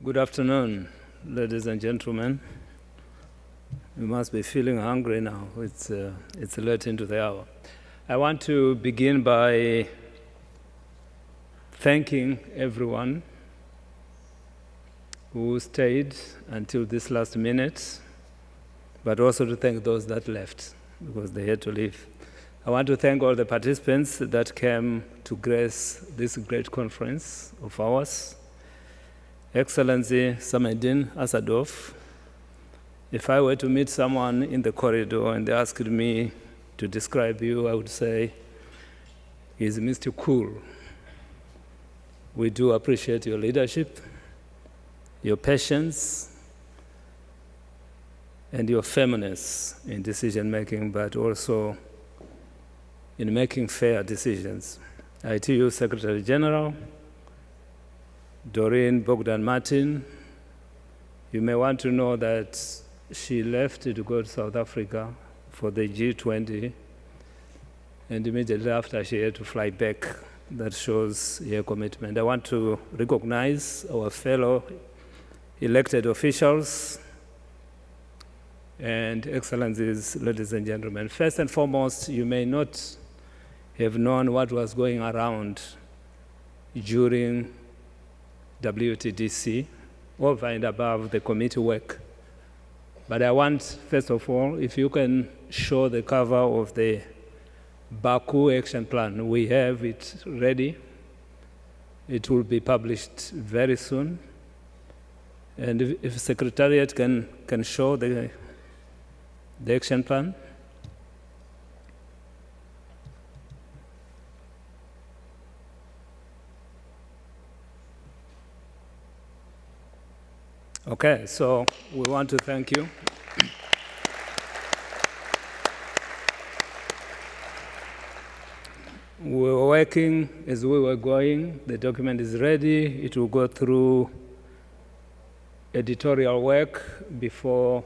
Good afternoon, ladies and gentlemen. You must be feeling hungry now. It's late into the hour. I want to begin by thanking everyone who stayed until this last minute, but also to thank those that left because they had to leave. I want to thank all the participants that came to grace this great conference of ours. Excellency Samedin Asadov, if I were to meet someone in the corridor and they asked me to describe you, I would say, he's Mr. Cool. We do appreciate your leadership, your patience, and your firmness in decision-making, but also in making fair decisions. ITU Secretary General, Doreen Bogdan Martin, you may want to know that she left to go to South Africa for the G20, and immediately after she had to fly back. That shows her commitment. I want to recognize our fellow elected officials and excellencies, ladies and gentlemen. First and foremost, you may not have known what was going around during WTDC, over and above the committee work. But I want, first of all, if you can show the cover of the Baku Action Plan. We have it ready. It will be published very soon. And if Secretariat can show the action plan. Okay, so we want to thank you. We were working as we were going. The document is ready. It will go through editorial work before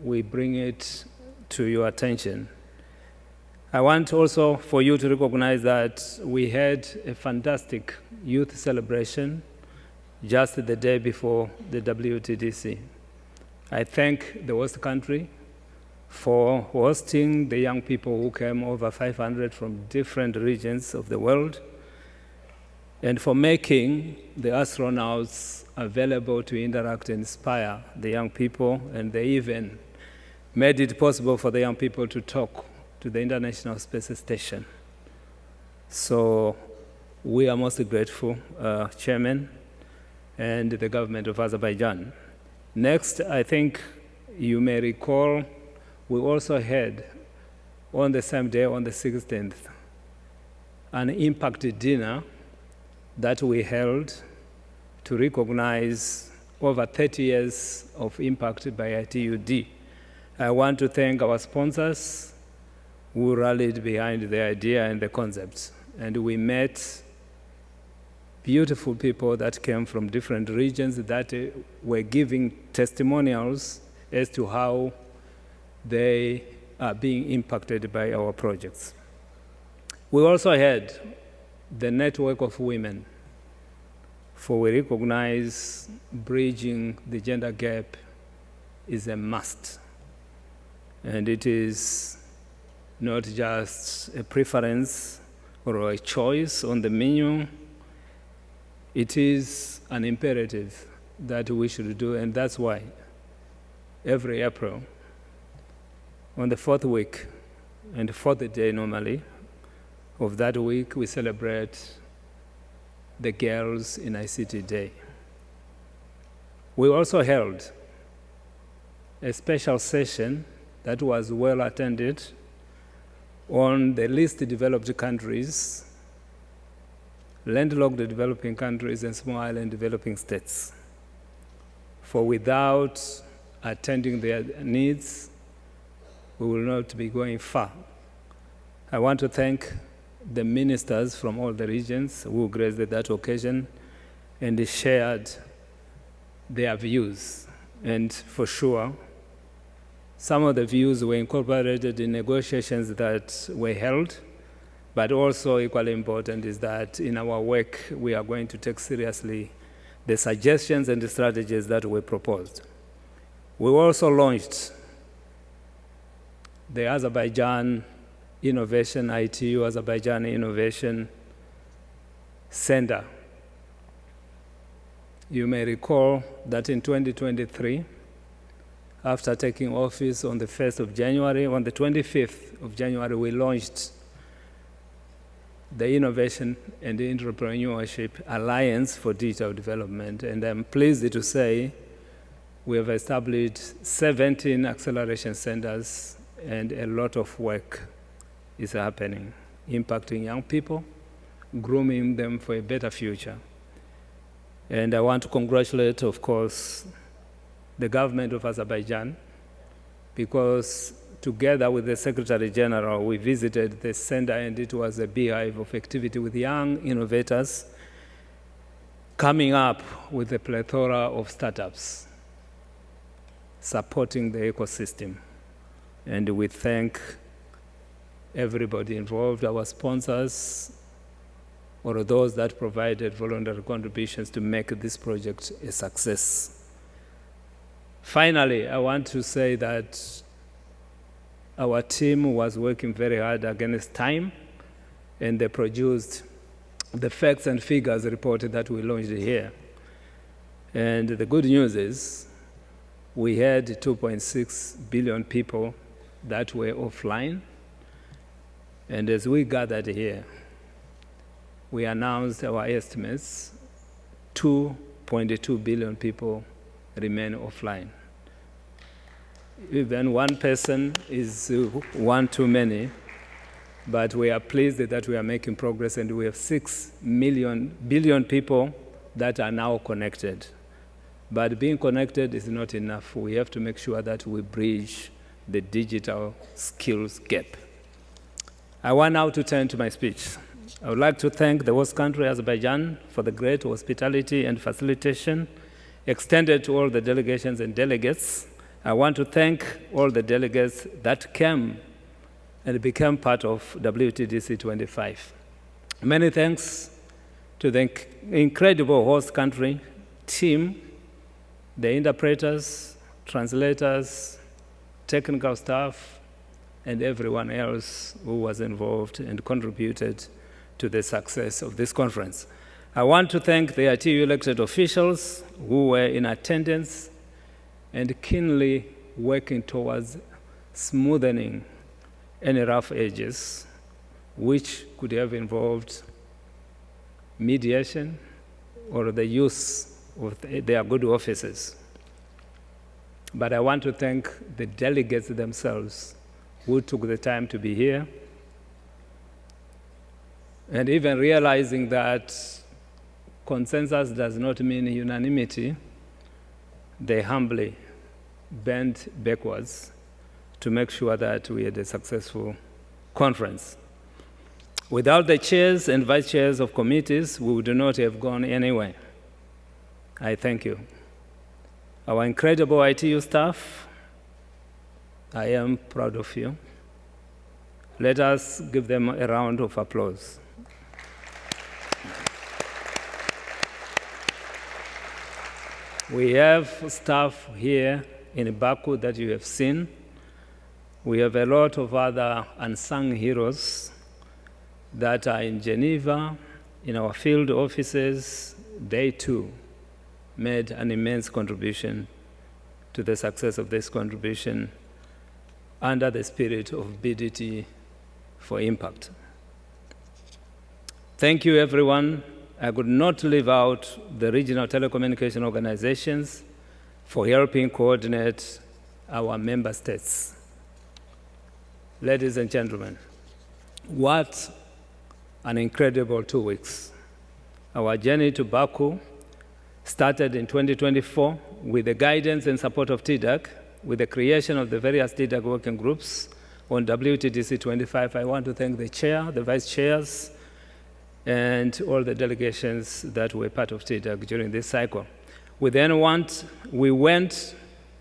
we bring it to your attention. I want also for you to recognize that we had a fantastic youth celebration just the day before the WTDC. I thank the host country for hosting the young people who came, over 500 from different regions of the world, and for making the astronauts available to interact and inspire the young people, and they even made it possible for the young people to talk to the International Space Station. So we are most grateful, Chairman, and the government of Azerbaijan. Next, I think you may recall, we also had, on the same day, on the 16th, an impact dinner that we held to recognize over 30 years of impact by ITUD. I want to thank our sponsors who rallied behind the idea and the concepts. And we met beautiful people that came from different regions that were giving testimonials as to how they are being impacted by our projects. We also had the network of women, for we recognize bridging the gender gap is a must. And it is not just a preference or a choice on the menu. It is an imperative that we should do, and that's why every April, on the fourth week and fourth day normally of that week, we celebrate the Girls in ICT Day. We also held a special session that was well attended on the least developed countries, landlocked developing countries, and small island developing states. For without attending their needs, we will not be going far. I want to thank the ministers from all the regions who graced that occasion and shared their views. And for sure, some of the views were incorporated in negotiations that were held, but also equally important is that in our work, we are going to take seriously the suggestions and the strategies that were proposed. We also launched the Azerbaijan Innovation, ITU Azerbaijan Innovation Center. You may recall that in 2023, after taking office on the 1st of January, on the 25th of January, we launched the Innovation and Entrepreneurship Alliance for Digital Development. And I'm pleased to say we have established 17 acceleration centers, and a lot of work is happening, impacting young people, grooming them for a better future. And I want to congratulate, of course, the government of Azerbaijan, because together with the Secretary General, we visited the center, and it was a beehive of activity with young innovators coming up with a plethora of startups, supporting the ecosystem. And we thank everybody involved, our sponsors, or those that provided voluntary contributions to make this project a success. Finally, I want to say that our team was working very hard against time, and they produced the facts and figures report that we launched here. And the good news is we had 2.6 billion people that were offline. And as we gathered here, we announced our estimates, 2.2 billion people remain offline. Even one person is one too many, but we are pleased that we are making progress, and we have 6 billion people that are now connected. But being connected is not enough. We have to make sure that we bridge the digital skills gap. I want now to turn to my speech. I would like to thank the host country, Azerbaijan, for the great hospitality and facilitation extended to all the delegations and delegates. I want to thank all the delegates that came and became part of WTDC-25. Many thanks to the incredible host country team, the interpreters, translators, technical staff, and everyone else who was involved and contributed to the success of this conference. I want to thank the ITU elected officials who were in attendance and keenly working towards smoothing any rough edges, which could have involved mediation or the use of their good offices. But I want to thank the delegates themselves who took the time to be here, and even realizing that consensus does not mean unanimity, they humbly bent backwards to make sure that we had a successful conference. Without the chairs and vice chairs of committees, we would not have gone anywhere. I thank you. Our incredible ITU staff, I am proud of you. Let us give them a round of applause. We have staff here in Baku that you have seen. We have a lot of other unsung heroes that are in Geneva, in our field offices. They too made an immense contribution to the success of this contribution under the spirit of BDT for Impact. Thank you, everyone. I could not leave out the regional telecommunication organizations for helping coordinate our member states. Ladies and gentlemen, what an incredible 2 weeks. Our journey to Baku started in 2024 with the guidance and support of TDAC, with the creation of the various TDAC working groups on WTDC-25. I want to thank the chair, the vice chairs, and all the delegations that were part of TDAC during this cycle. We went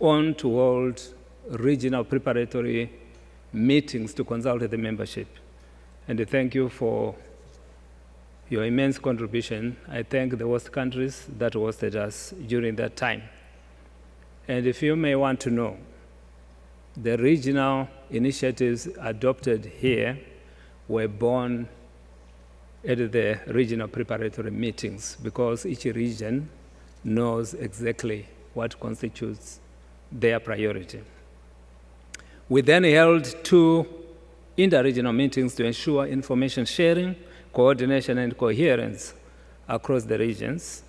on to hold regional preparatory meetings to consult the membership. And thank you for your immense contribution. I thank the host countries that hosted us during that time. And if you may want to know, the regional initiatives adopted here were born at the regional preparatory meetings because each region knows exactly what constitutes their priority. We then held 2 inter-regional meetings to ensure information sharing, coordination, and coherence across the regions.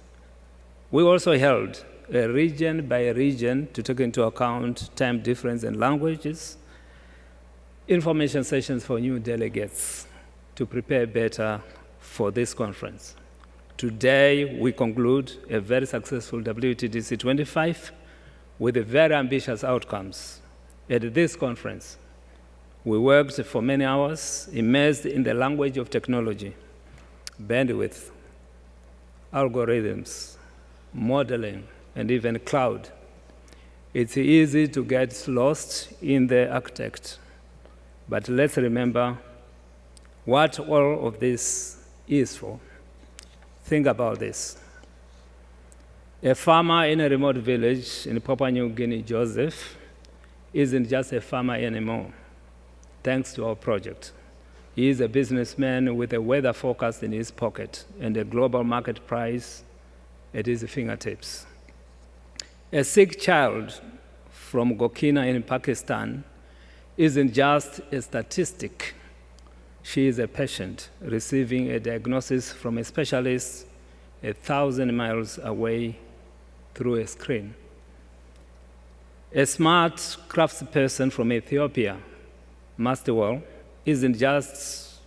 We also held a region by region to take into account time difference and languages, information sessions for new delegates to prepare better for this conference. Today, we conclude a very successful WTDC-25 with very ambitious outcomes. At this conference, we worked for many hours, immersed in the language of technology, bandwidth, algorithms, modeling, and even cloud. It's easy to get lost in the architect, but let's remember what all of this is for. Think about this. A farmer in a remote village in Papua New Guinea, Joseph, isn't just a farmer anymore, thanks to our project. He is a businessman with a weather forecast in his pocket and a global market price at his fingertips. A sick child from Gokina in Pakistan isn't just a statistic. She is a patient receiving a diagnosis from a specialist 1,000 miles away through a screen. A smart craftsperson from Ethiopia, Masterwell, isn't just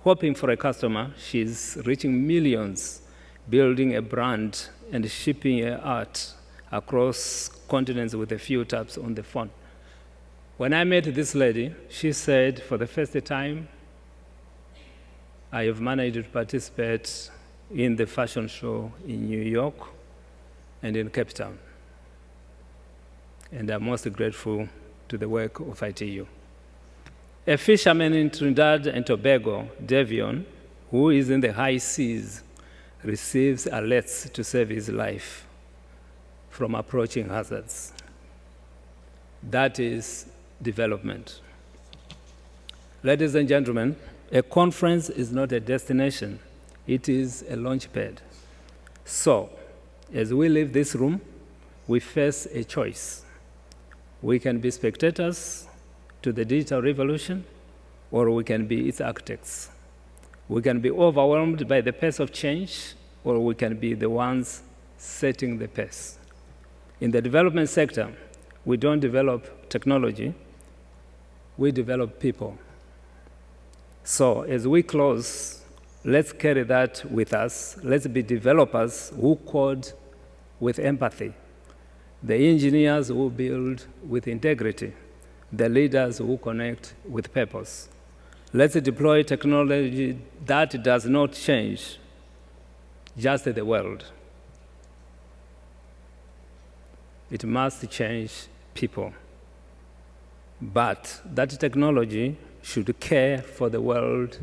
hoping for a customer. She's reaching millions, building a brand and shipping her art across continents with a few taps on the phone. When I met this lady, she said, for the first time, I have managed to participate in the fashion show in New York and in Cape Town. And I'm most grateful to the work of ITU. A fisherman in Trinidad and Tobago, Devion, who is in the high seas, receives alerts to save his life from approaching hazards. That is development. Ladies and gentlemen, a conference is not a destination. It is a launch pad. So, as we leave this room, we face a choice. We can be spectators to the digital revolution, or we can be its architects. We can be overwhelmed by the pace of change, or we can be the ones setting the pace. In the development sector, we don't develop technology, we develop people. So as we close, let's carry that with us. Let's be developers who code with empathy, the engineers who build with integrity, the leaders who connect with purpose. Let's deploy technology that does not change just the world. It must change people. But that technology should care for the world,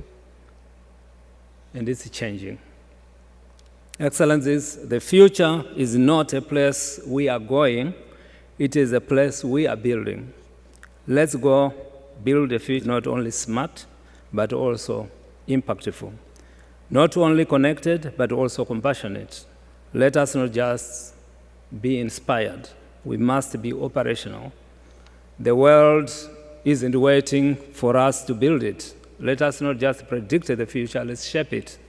and it's changing. Excellencies, the future is not a place we are going, it is a place we are building. Let's go build a future not only smart, but also impactful. Not only connected, but also compassionate. Let us not just be inspired, we must be operational. The world isn't waiting for us to build it. Let us not just predict the future, let's shape it.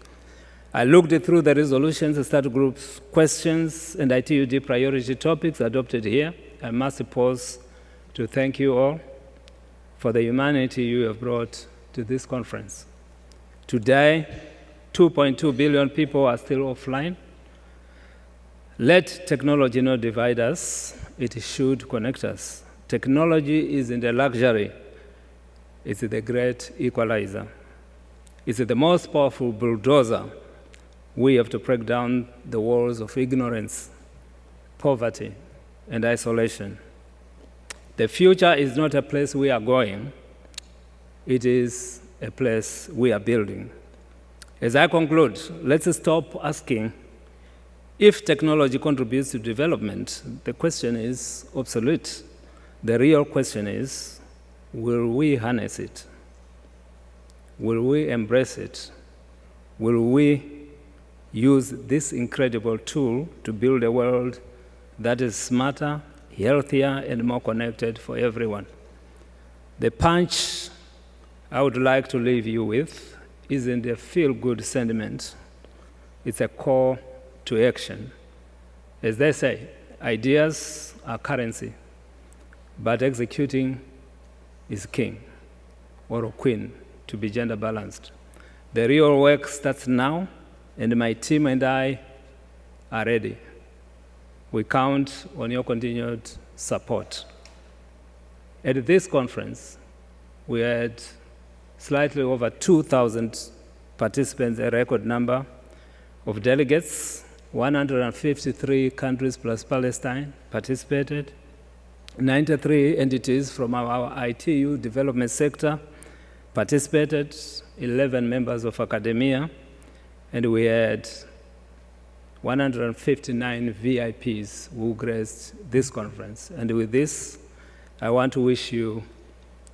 I looked through the resolutions, the study groups, questions, and ITUD priority topics adopted here. I must pause to thank you all for the humanity you have brought to this conference. Today, 2.2 billion people are still offline. Let technology not divide us, it should connect us. Technology isn't a luxury, it's the great equalizer. It's the most powerful bulldozer. We have to break down the walls of ignorance, poverty, and isolation. The future is not a place we are going, it is a place we are building. As I conclude, let's stop asking if technology contributes to development. The question is obsolete. The real question is, will we harness it? Will we embrace it? Will we use this incredible tool to build a world that is smarter, healthier, and more connected for everyone? The punch I would like to leave you with isn't a feel-good sentiment. It's a call to action. As they say, ideas are currency, but executing is king, or a queen, to be gender balanced. The real work starts now, and my team and I are ready. We count on your continued support. At this conference, we had slightly over 2,000 participants, a record number of delegates. 153 countries plus Palestine participated. 93 entities from our ITU development sector participated, 11 members of academia, and we had 159 VIPs who graced this conference. And with this, I want to wish you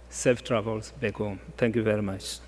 safe travels back home. Thank you very much.